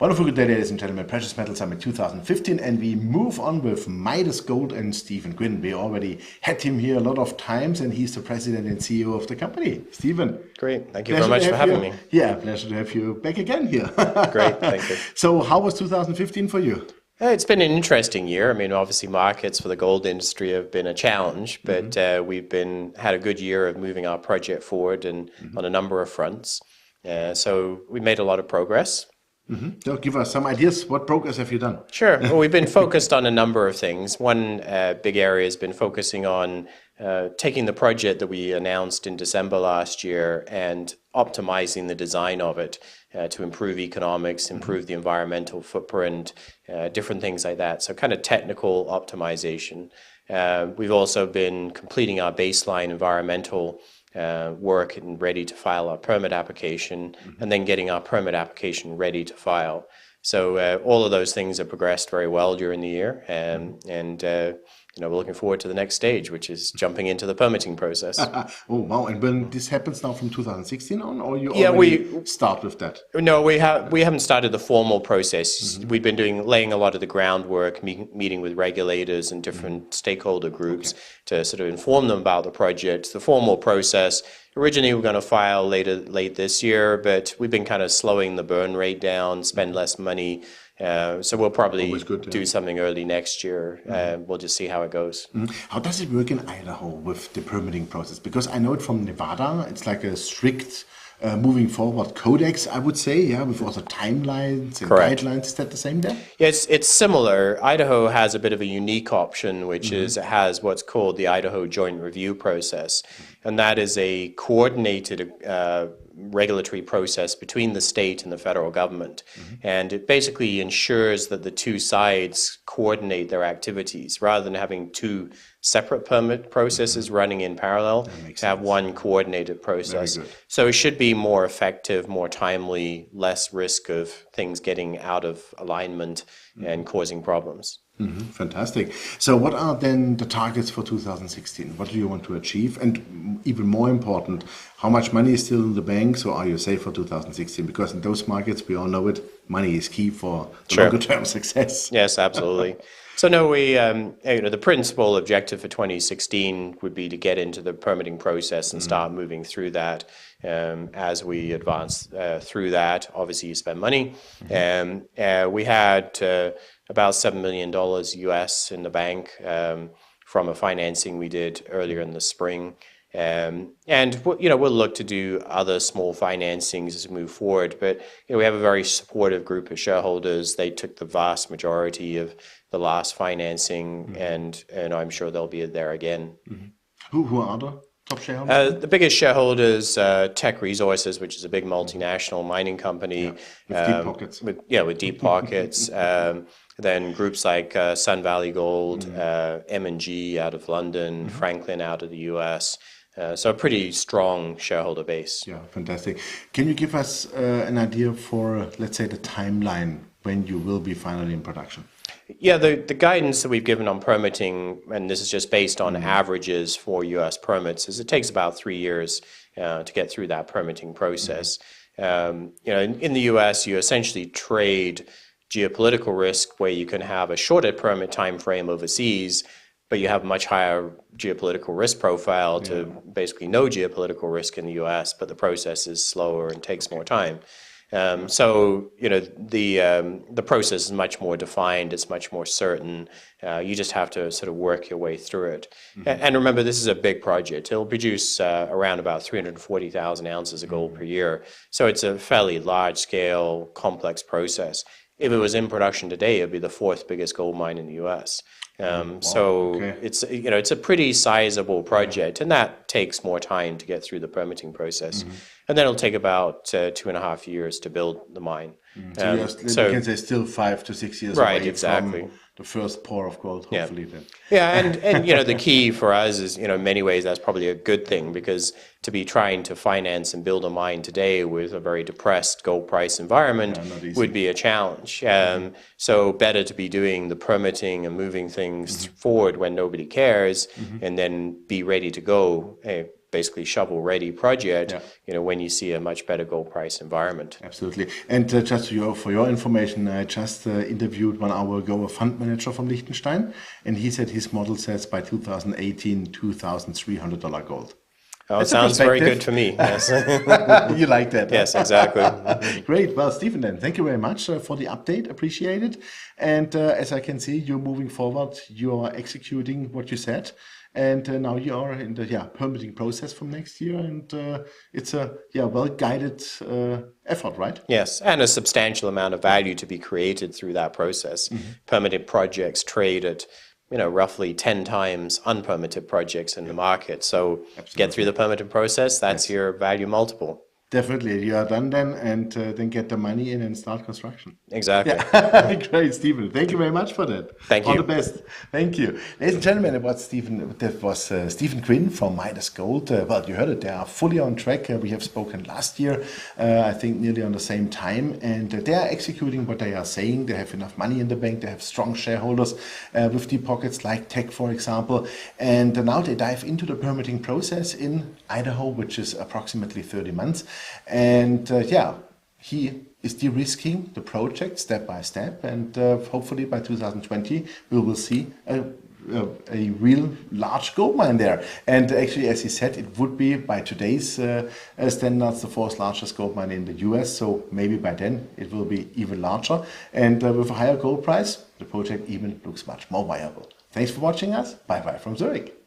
Wonderful good day, ladies and gentlemen. Precious Metal Summit 2015, and we move on with Midas Gold and Stephen Quin. We already had him here a lot of times, and he's the president and CEO of the company. Stephen. Great. Thank you very much for having me. Yeah, pleasure to have you back again here. Great. Thank you. So how was 2015 for you? It's been an interesting year. I mean, obviously markets for the gold industry have been a challenge, but we've had a good year of moving our project forward and on a number of fronts. So we made a lot of progress. So give us some ideas. What progress have you done? Sure. Well, we've been focused on a number of things. One big area has been focusing on taking the project that we announced in December last year and optimizing the design of it to improve economics, improve the environmental footprint, different things like that. So kind of technical optimization. We've also been completing our baseline environmental work and ready to file our permit application, and then getting our permit application ready to file. So all of those things have progressed very well during the year, and we're looking forward to the next stage, which is jumping into the permitting process. Oh wow! And when this happens now from 2016 on, or you already start with that? No, we haven't started the formal process. We've been laying a lot of the groundwork, meeting with regulators and different stakeholder groups to sort of inform them about the project. The formal process. Originally, we're going to file late this year, but we've been kind of slowing the burn rate down, spend less money. So we'll probably do something early next year. We'll just see how it goes. How does it work in Idaho with the permitting process? Because I know it from Nevada. It's like a strict moving forward codex, I would say, with also timelines and guidelines. Is that the same there? Yes, it's similar. Idaho has a bit of a unique option, which is it has what's called the Idaho Joint Review Process. And that is a coordinated regulatory process between the state and the federal government. And it basically ensures that the two sides coordinate their activities rather than having two separate permit processes running in parallel, to have one coordinated process. So it should be more effective, more timely, less risk of things getting out of alignment and causing problems. Fantastic. So what are then the targets for 2016? What do you want to achieve? And even more important, how much money is still in the bank? So are you safe for 2016? Because in those markets, we all know it, money is key for the longer term success. Yes, absolutely. So no, we, the principal objective for 2016 would be to get into the permitting process and start moving through that. As we advance through that, obviously you spend money. We had about $7 million US in the bank from a financing we did earlier in the spring. And we'll look to do other small financings as we move forward. But we have a very supportive group of shareholders. They took the vast majority of the last financing, and I'm sure they'll be there again. Who are the top shareholders? The biggest shareholders, Teck Resources, which is a big multinational mining company. With deep pockets. With deep pockets. Then groups like Sun Valley Gold, M&G out of London, Franklin out of the US. So a pretty strong shareholder base. Yeah, fantastic. Can you give us an idea for, let's say, the timeline when you will be finally in production? Yeah, the guidance that we've given on permitting, and this is just based on averages for U.S. permits, is it takes about 3 years to get through that permitting process. In the U.S., you essentially trade geopolitical risk where you can have a shorter permit time frame overseas, but you have much higher geopolitical risk profile to basically no geopolitical risk in the U.S., but the process is slower and takes more time. So the process is much more defined. It's much more certain. You just have to sort of work your way through it. And remember, this is a big project. It'll produce around about 340,000 ounces of gold per year. So it's a fairly large-scale, complex process. If it was in production today, it'd be the fourth biggest gold mine in the U.S. It's a pretty sizable project, and that takes more time to get through the permitting process. And then it'll take about 2.5 years to build the mine. So you can say still 5 to 6 years away from the first pour of gold, hopefully. Then. And the key for us is, in many ways, that's probably a good thing, because to be trying to finance and build a mine today with a very depressed gold price environment would be a challenge. So better to be doing the permitting and moving things forward when nobody cares, and then be ready to go basically shovel-ready project, Yeah. when you see a much better gold price environment. Absolutely. And just for your information, I just interviewed 1 hour ago a fund manager from Liechtenstein, and he said his model says by 2018, $2,300 gold. Oh, it That's a sounds very perspective. good for me. Yes. You like that? Huh? Yes, exactly. Great. Well, Stephen, then thank you very much for the update. Appreciate it. And as I can see, you're moving forward. You are executing what you said. And now you are in the permitting process from next year. And it's a well-guided effort, right? Yes, and a substantial amount of value to be created through that process. Permitted projects trade at roughly 10 times unpermitted projects in the market. So get through the permitted process, that's your value multiple. Definitely. You are done then, and then get the money in and start construction. Exactly. Yeah. Great, Stephen. Thank you very much for that. Thank All you. the best. Thank you. Ladies and gentlemen, that was Stephen Quin from Midas Gold. Well, you heard it. They are fully on track. We have spoken last year, I think nearly on the same time. And they are executing what they are saying. They have enough money in the bank. They have strong shareholders with deep pockets like Tech, for example. And now they dive into the permitting process in Idaho, which is approximately 30 months. And he is de-risking the project step by step, and hopefully by 2020 we will see a real large gold mine there. And actually, as he said, it would be by today's standards the 4th largest gold mine in the US. So maybe by then it will be even larger. And with a higher gold price, the project even looks much more viable. Thanks for watching us. Bye bye from Zurich.